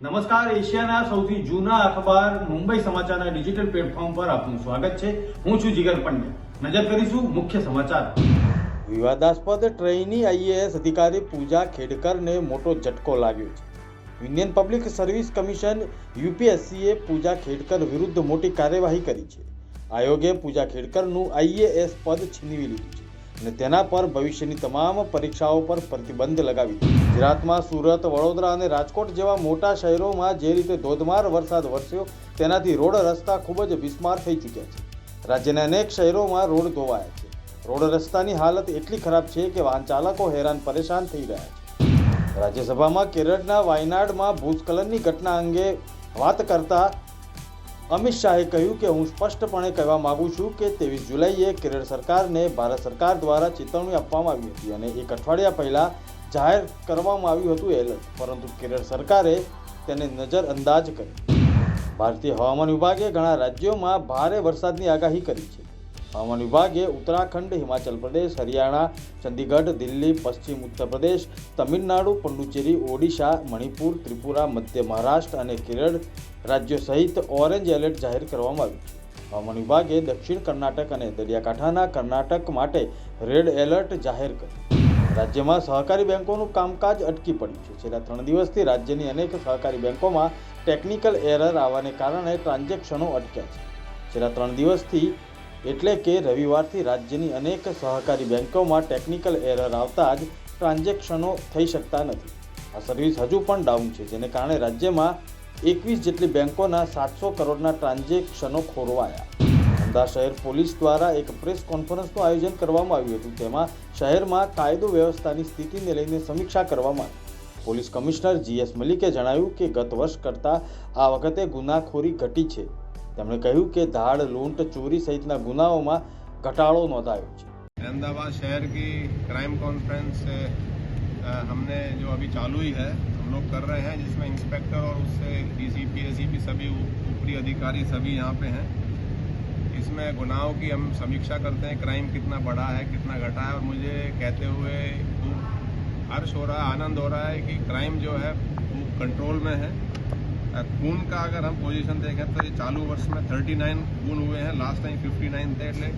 નમસ્કાર, એશિયાના સૌથી જૂના અખબાર મુંબઈ સમાચારના ડિજિટલ પ્લેટફોર્મ પર આપનું સ્વાગત છે. હું છું જીગર પંડ્યા. નજર કરીશું મુખ્ય સમાચાર. વિવાદાસ્પદ ટ્રેની આઈએએસ અધિકારી પૂજા ખેડકરને મોટો ઝટકો લાગ્યો છે. યુનિયન પબ્લિક સર્વિસ કમિશન યુપીએસસીએ પૂજા ખેડકર વિરુદ્ધ મોટી કાર્યવાહી કરી છે. આયોગે પૂજા ખેડકરનું આઈએએસ પદ છીનવી લીધું છે અને તેના પર ભવિષ્યની તમામ પરીક્ષાઓ પર પ્રતિબંધ લગાવી દીધો. ગુજરાતમાં સુરત, વડોદરા અને રાજકોટ જેવા મોટા શહેરોમાં જે રીતે ધોધમાર વરસાદ વરસ્યો તેનાથી રોડ રસ્તા ખૂબ જ બિસ્માર થઈ ચૂક્યા છે. રાજ્યના અનેક શહેરોમાં રોડ ધોવાયા છે. રોડ રસ્તાની હાલત એટલી ખરાબ છે કે વાહન ચાલકો હેરાન પરેશાન થઈ રહ્યા છે. રાજ્યસભામાં કેરળના વાયનાડમાં ભૂસ્ખલનની ઘટના અંગે વાત કરતા અમિત શાહે કહ્યું કે હું સ્પષ્ટપણે કહેવા માંગુ છું કે 23 જુલાઈએ કેરળ સરકારને ભારત સરકાર દ્વારા ચેતવણી આપવામાં આવી હતી અને એક અઠવાડિયા પહેલા જાહેર કરવામાં આવ્યું હતું એલર્ટ, પરંતુ કેરળ સરકારે તેને નજરઅંદાજ કરી. ભારતીય હવામાન વિભાગે ઘણા રાજ્યોમાં ભારે વરસાદની આગાહી કરી છે. હવામાન વિભાગે ઉત્તરાખંડ, હિમાચલ પ્રદેશ, હરિયાણા, ચંદીગઢ, દિલ્હી, પશ્ચિમ ઉત્તર પ્રદેશ, તમિલનાડુ, પુડુચેરી, ઓડિશા, મણિપુર, ત્રિપુરા, મધ્ય મહારાષ્ટ્ર અને કેરળ રાજ્યો સહિત ઓરેન્જ એલર્ટ જાહેર કરવામાં આવ્યું છે. હવામાન વિભાગે દક્ષિણ કર્ણાટક અને દરિયાકાંઠાના કર્ણાટક માટે રેડ એલર્ટ જાહેર કર્યું. રાજ્યમાં સહકારી બેંકોનું કામકાજ અટકી પડ્યું છે. છેલ્લા 3 દિવસથી રાજ્યની અનેક સહકારી બેંકોમાં ટેકનિકલ એરર આવવાને કારણે ટ્રાન્ઝેક્શનો અટક્યા છે. છેલ્લા 3 દિવસથી એટલે કે રવિવારથી રાજ્યની અનેક સહકારી બેંકોમાં ટેકનિકલ એરર આવતા જ ટ્રાન્ઝેક્શનો થઈ શકતા નથી. આ સર્વિસ હજુ પણ ડાઉન છે, જેને કારણે રાજ્યમાં 21 જેટલી બેંકોના 700 કરોડના ટ્રાન્ઝેક્શનો ખોરવાયા. અમદાવાદ શહેર પોલીસ દ્વારા એક પ્રેસ કોન્ફરન્સનું આયોજન કરવામાં આવ્યું હતું. તેમાં શહેરમાં કાયદો વ્યવસ્થાની સ્થિતિને લઈને સમીક્ષા કરવામાં આવી. પોલીસ કમિશનર GS મલિકે જણાવ્યું કે ગત વર્ષ કરતાં આ વખતે ગુનાખોરી ઘટી છે. તેમણે કહ્યું કે धाड़, लूंट, चोरी सहितना गुनाओं में घटाड़ो नोंधायो है. अहमदाबाद शहर की क्राइम कॉन्फ्रेंस हमने जो अभी चालू ही है हम लोग कर रहे हैं, जिसमें इंस्पेक्टर और उससे DCP, ACP सभी ऊपरी अधिकारी सभी यहाँ पे हैं. इसमें गुनाहों की हम समीक्षा करते हैं, क्राइम कितना बढ़ा है, कितना घटा है. और मुझे कहते हुए खूब हर्ष हो रहा है, आनंद हो रहा है कि क्राइम जो है खूब कंट्रोल में है. खून का अगर हम पोजीशन देखें तो ये चालू वर्ष में 39 खून हुए हैं. लास्ट टाइम 59 थे, એટલે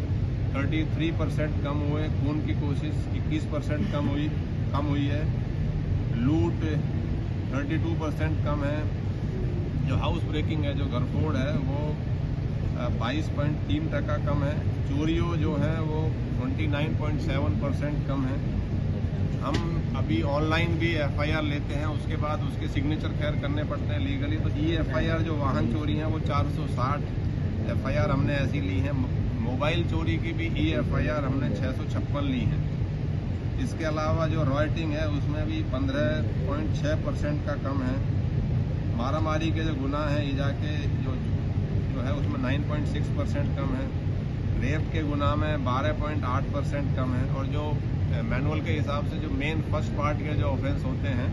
33% कम हुए. खून की कोशिश 21% कम हुई है. लूट 32% कम है. जो हाउस ब्रेकिंग है, जो घरफोड़ है, वो 22.3% कम है. चोरियों जो है वो 29.7% कम है. हम अभी ऑनलाइन भी FIR लेते हैं, उसके बाद उसके सिग्नेचर खैर करने पड़ते हैं लीगली. तो FIR जो वाहन चोरी है वो 460 FIR हमने ऐसी ली है. मोबाइल चोरी की भी FIR हमने 656 ली है. इसके अलावा जो रॉयटिंग है उसमें भी 15.6% का कम है. मारामारी के जो गुनाह हैं ईजा के जो है उसमें 9.6% कम है. रेप के गुनाह में 12.8% कम है. और जो मैनुअल के हिसाब से जो मेन फर्स्ट पार्ट के जो ऑफेंस होते हैं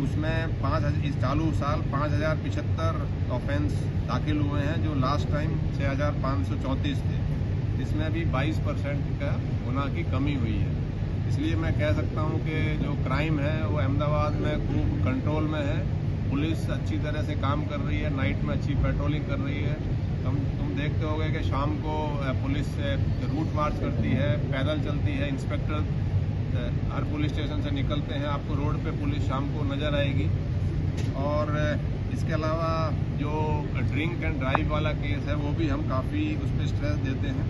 उसमें इस चालू साल 5075 ऑफेंस दाखिल हुए हैं, जो लास्ट टाइम 6534 थे. इसमें भी 22% का गुनाह की कमी हुई है. इसलिए मैं कह सकता हूं कि जो क्राइम है वो अहमदाबाद में खूब कंट्रोल में है. पुलिस अच्छी तरह से काम कर रही है, नाइट में अच्छी पेट्रोलिंग कर रही है. तुम देखते होगे कि शाम को पुलिस रूट मार्च करती है, पैदल चलती है. इंस्पेक्टर हर पुलिस स्टेशन से निकलते हैं, आपको रोड पे पुलिस शाम को नज़र आएगी. और इसके अलावा जो ड्रिंक एंड ड्राइव वाला केस है वो भी हम काफ़ी उस पर स्ट्रेस देते हैं.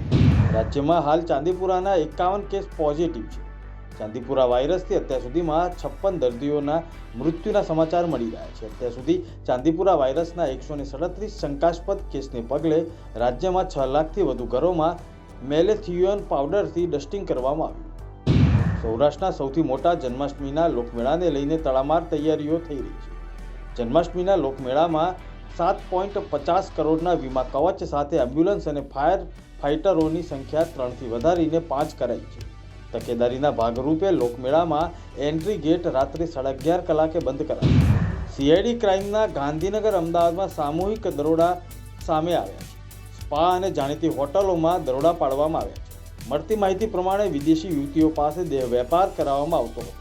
राज्य में हाल चांदीपुराना 51 केस पॉजिटिव है. चांदीपुरा वायरसથી અત્યાર સુધીમાં 56 દર્દીઓના મૃત્યુના સમાચાર મળી રહ્યા છે. અત્યાર સુધી ચાંદીપુરા વાયરસના 137 શંકાસ્પદ કેસને પગલે રાજ્યમાં 6 લાખથી વધુ ઘરોમાં મેલેથિયોન પાવડરથી ડસ્ટિંગ કરવામાં આવ્યું. સૌરાષ્ટ્રના સૌથી મોટા જન્માષ્ટમીના લોકમેળાને લઈને તડામાર તૈયારીઓ થઈ રહી છે. જન્માષ્ટમીના લોકમેળામાં 7.50 કરોડના વીમા કવચ સાથે એમ્બ્યુલન્સ અને ફાયર ફાઇટરોની સંખ્યા 3થી વધારીને 5 કરાઈ છે. તકેદારીના ભાગરૂપે લોકમેળામાં એન્ટ્રી ગેટ રાત્રે 11:30 કલાકે બંધ કરાશે. CID ક્રાઇમના ગાંધીનગર, અમદાવાદમાં સામૂહિક દરોડા સામે આવ્યા છે. સ્પા અને જાણીતી હોટલોમાં દરોડા પાડવામાં આવ્યા છે. મળતી માહિતી પ્રમાણે વિદેશી યુવતીઓ પાસે દેહ વેપાર કરાવવામાં આવતો હતો.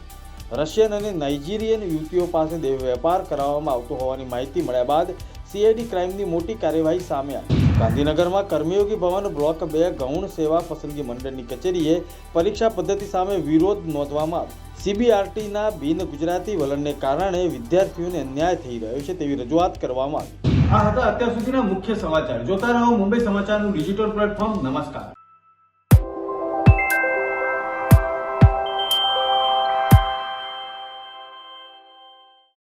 રશિયન અને નાઇજીરિયન યુવતીઓ પાસે દેહ વેપાર કરાવવામાં આવતો હોવાની માહિતી મળ્યા બાદ સીઆઈડી ક્રાઇમની મોટી કાર્યવાહી સામે આવી. ગાંધીનગરમાં કર્મયોગી ભવન બ્લોક 2 ગૌણ સેવા પસંદગી મંડળની કચેરીએ પરીક્ષા પદ્ધતિ સામે વિરોધ નોંધવામાં આવ્યો. સીબીઆરટીના બિન ગુજરાતી વલણને કારણે વિદ્યાર્થીઓને અન્યાય થઈ રહ્યો છે તેવી રજૂઆત કરવામાં આવી. આ હતા અત્યાર સુધીના મુખ્ય સમાચાર. જોતા રહો મુંબઈ સમાચારનું ડિજિટલ પ્લેટફોર્મ. નમસ્કાર.